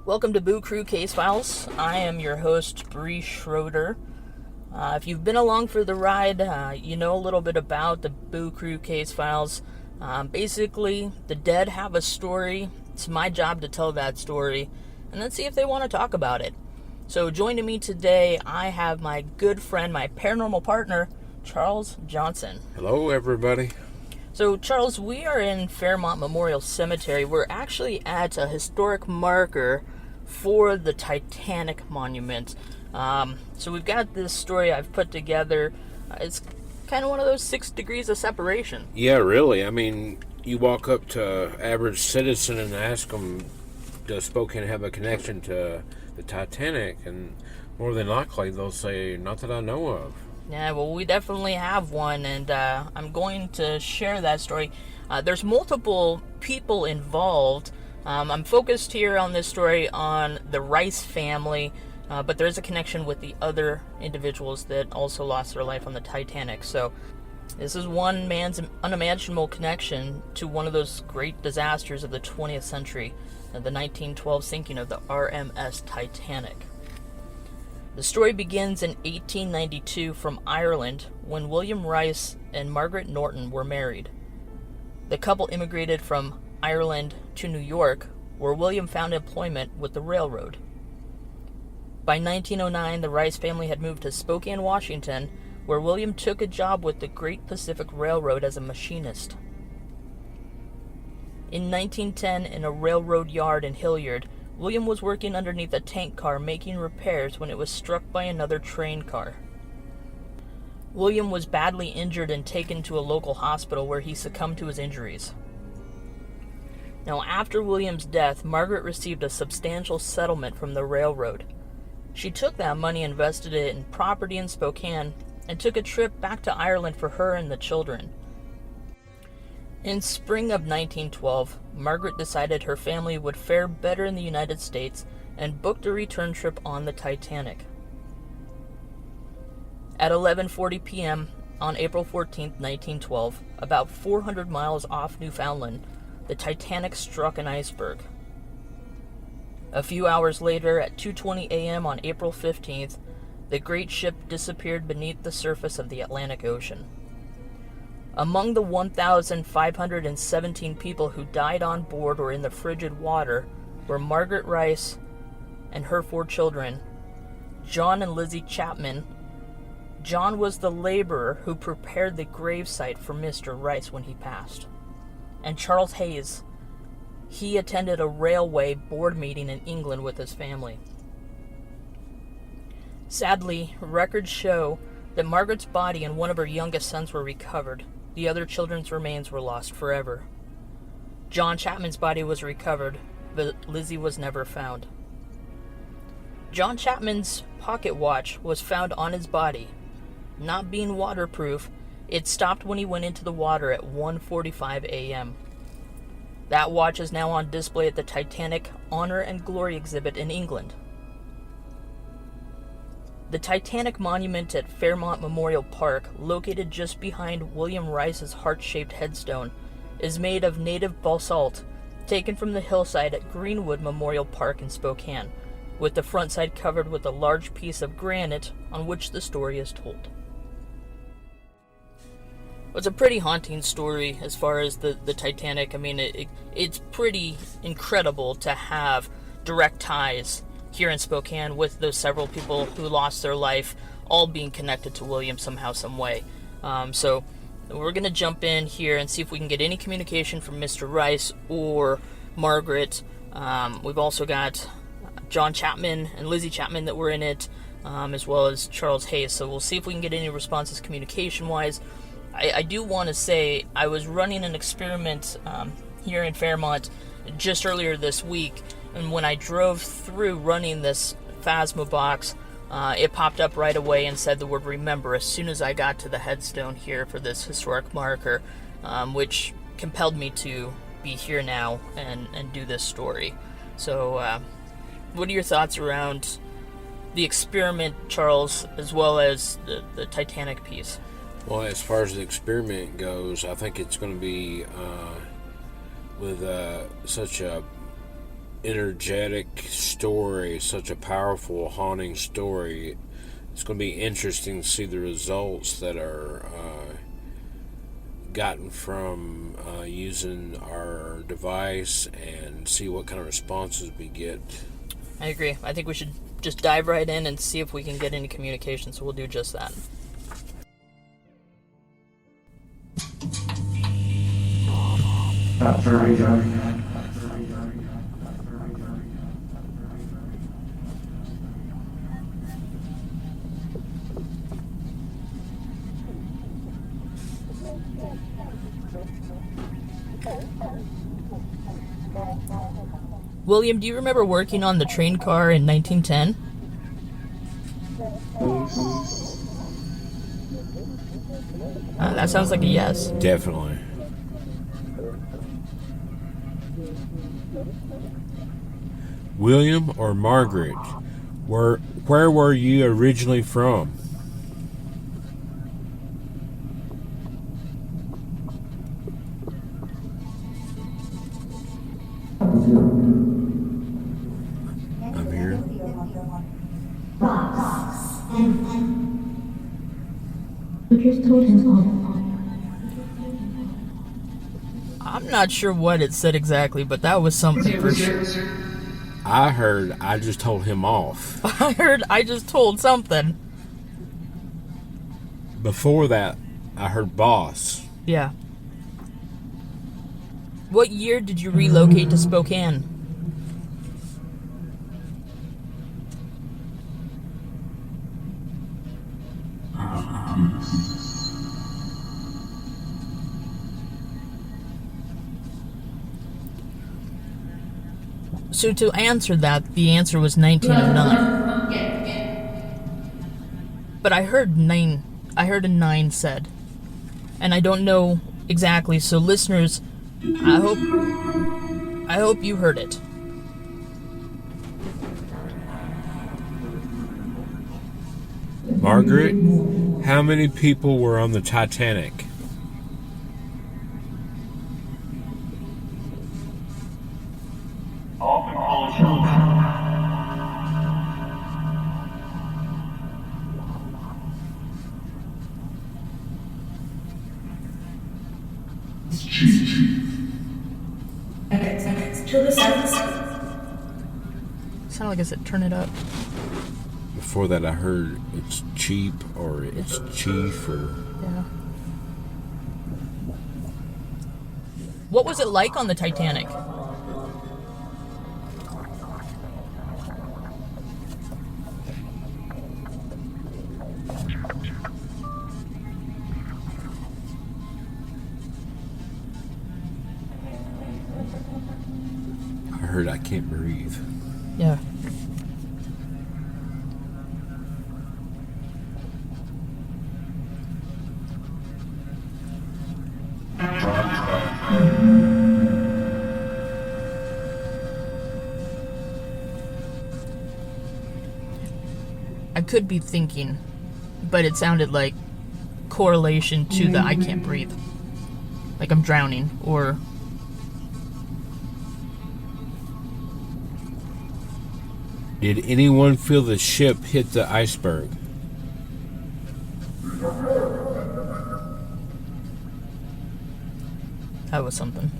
Welcome to Boo Crew Case Files. I am your host, Bree Schroeder. If you've been along for the ride, you know a little bit about the Boo Crew Case Files. Basically, the dead have a story. It's my job to tell that story, and then see if they want to talk about it. So joining me today, I have my good friend, my paranormal partner, Charles Johnson. Hello, everybody. So, Charles, we are in Fairmont Memorial Cemetery. We're actually at a historic marker for the Titanic monument. So we've got this story I've put together. It's kind of one of those 6 degrees of separation. Yeah, really. I mean, you walk up to average citizen and ask them, does Spokane have a connection to the Titanic? And more than likely, they'll say, not that I know of. Yeah, well, we definitely have one, and I'm going to share that story. There's multiple people involved. I'm focused here on this story on the Rice family, but there is a connection with the other individuals that also lost their life on the Titanic. So this is one man's unimaginable connection to one of those great disasters of the 20th century, the 1912 sinking of the RMS Titanic. The story begins in 1892 from Ireland when William Rice and Margaret Norton were married. The couple immigrated from Ireland to New York, where William found employment with the railroad. By 1909, the Rice family had moved to Spokane, Washington, where William took a job with the Great Pacific Railroad as a machinist. In 1910, in a railroad yard in Hilliard, William was working underneath a tank car making repairs when it was struck by another train car. William was badly injured and taken to a local hospital where he succumbed to his injuries. Now, after William's death, Margaret received a substantial settlement from the railroad. She took that money, invested it in property in Spokane, and took a trip back to Ireland for her and the children. In spring of 1912, Margaret decided her family would fare better in the United States and booked a return trip on the Titanic. At 11:40 p.m. on April 14, 1912, about 400 miles off Newfoundland, the Titanic struck an iceberg. A few hours later, at 2:20 a.m. on April 15th, the great ship disappeared beneath the surface of the Atlantic Ocean. Among the 1,517 people who died on board or in the frigid water were Margaret Rice and her 4 children, John and Lizzie Chapman. John was the laborer who prepared the gravesite for Mr. Rice when he passed. And Charles Hayes, he attended a railway board meeting in England with his family. Sadly, records show that Margaret's body and one of her youngest sons were recovered. The other children's remains were lost forever. John Chapman's body was recovered, but Lizzie was never found. John Chapman's pocket watch was found on his body. Not being waterproof, it stopped when he went into the water at 1:45 a.m. That watch is now on display at the Titanic Honor and Glory exhibit in England. The Titanic monument at Fairmont Memorial Park, located just behind William Rice's heart-shaped headstone, is made of native basalt taken from the hillside at Greenwood Memorial Park in Spokane, with the front side covered with a large piece of granite on which the story is told. It's a pretty haunting story as far as the Titanic. I mean, it's pretty incredible to have direct ties here in Spokane with those several people who lost their life, all being connected to William somehow, some way. So we're going to jump in here and see if we can get any communication from Mr. Rice or Margaret. We've also got John Chapman and Lizzie Chapman that were in it, as well as Charles Hayes. So we'll see if we can get any responses communication-wise. I do want to say I was running an experiment here in Fairmont just earlier this week, and when I drove through running this Phasma box, it popped up right away and said the word remember as soon as I got to the headstone here for this historic marker, which compelled me to be here now and do this story. So what are your thoughts around the experiment, Charles, as well as the Titanic piece? Well, as far as the experiment goes, I think it's going to be with such a energetic story, such a powerful, haunting story. It's going to be interesting to see the results that are gotten from using our device and see what kind of responses we get. I agree. I think we should just dive right in and see if we can get any communication, so we'll do just that. William, do you remember working on the train car in 1910? That sounds like a yes. Definitely. William or Margaret, where were you originally from? I'm here. I'm not sure what it said exactly, but that was something for sure. I heard I just told him off. I heard I just told something. Before that, I heard boss. Yeah. What year did you relocate to Spokane? So to answer that, the answer was 1909. But I heard a 9 said. And I don't know exactly, so listeners, I hope you heard it. Margaret, how many people were on the Titanic? Sounded like I said, turn it up. Before that, I heard it's cheap or it's chief or... Yeah. What was it like on the Titanic? I heard I can't breathe. Yeah. I could be thinking, but it sounded like correlation to the I can't breathe. Like I'm drowning, or... Did anyone feel the ship hit the iceberg? That was something.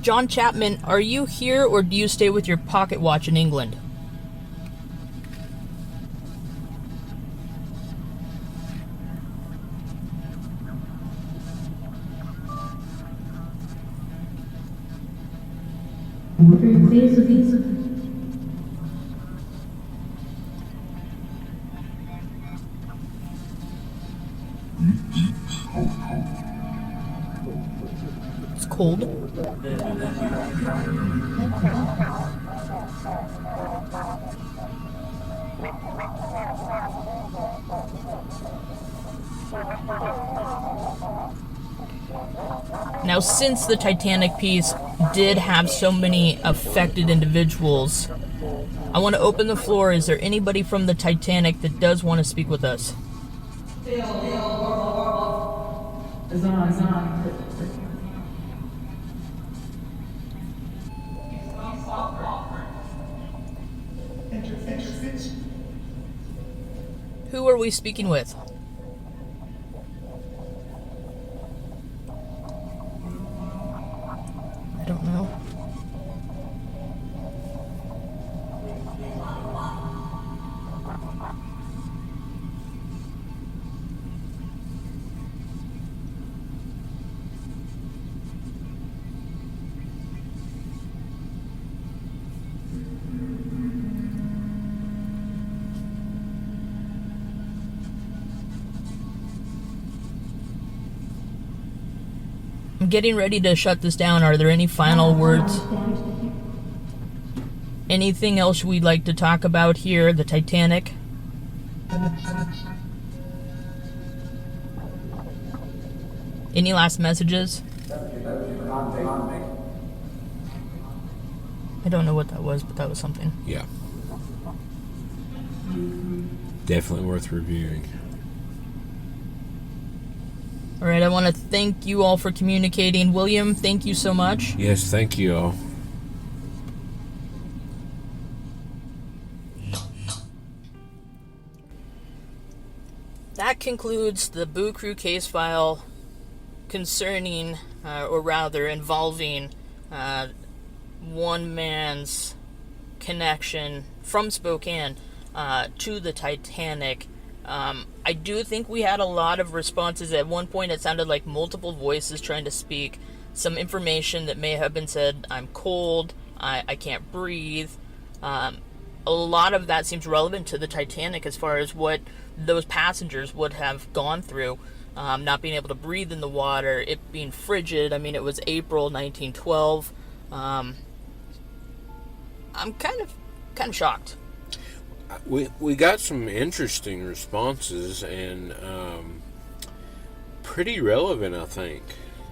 John Chapman, are you here or do you stay with your pocket watch in England? It's cold. Now, since the Titanic piece did have so many affected individuals, I want to open the floor. Is there anybody from the Titanic that does want to speak with us? Who are we speaking with? I don't know. I'm getting ready to shut this down. Are there any final words? Anything else we'd like to talk about here, the Titanic? Any last messages? I don't know what that was, but that was something. Yeah. Definitely worth reviewing. All right, I want to thank you all for communicating. William, thank you so much. Yes, thank you all. That concludes the Boo Crew case file concerning, or rather involving, one man's connection from Spokane to the Titanic. I do think we had a lot of responses. At one point it sounded like multiple voices trying to speak some information that may have been said. I'm cold, I can't breathe. A lot of that seems relevant to the Titanic as far as what those passengers would have gone through. Not being able to breathe in the water, it being frigid. I mean, it was April 1912. I'm kind of shocked. We got some interesting responses and pretty relevant, I think.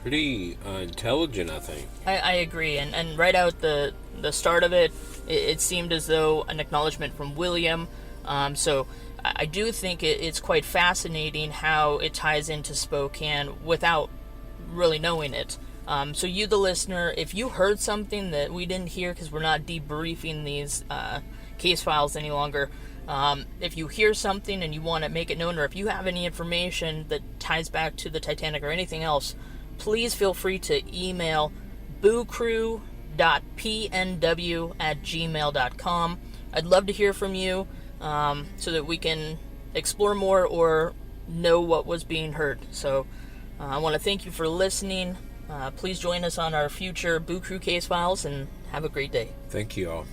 Pretty intelligent, I think. I agree, and right out the start of it, it seemed as though an acknowledgement from William. So I do think it's quite fascinating how it ties into Spokane without really knowing it. So you, the listener, if you heard something that we didn't hear because we're not debriefing these case files any longer, if you hear something and you want to make it known, or if you have any information that ties back to the Titanic or anything else, please feel free to email boocrew.pnw@gmail.com. I'd love to hear from you so that we can explore more or know what was being heard. So I want to thank you for listening. Please join us on our future Boo Crew case files and have a great day. Thank you all.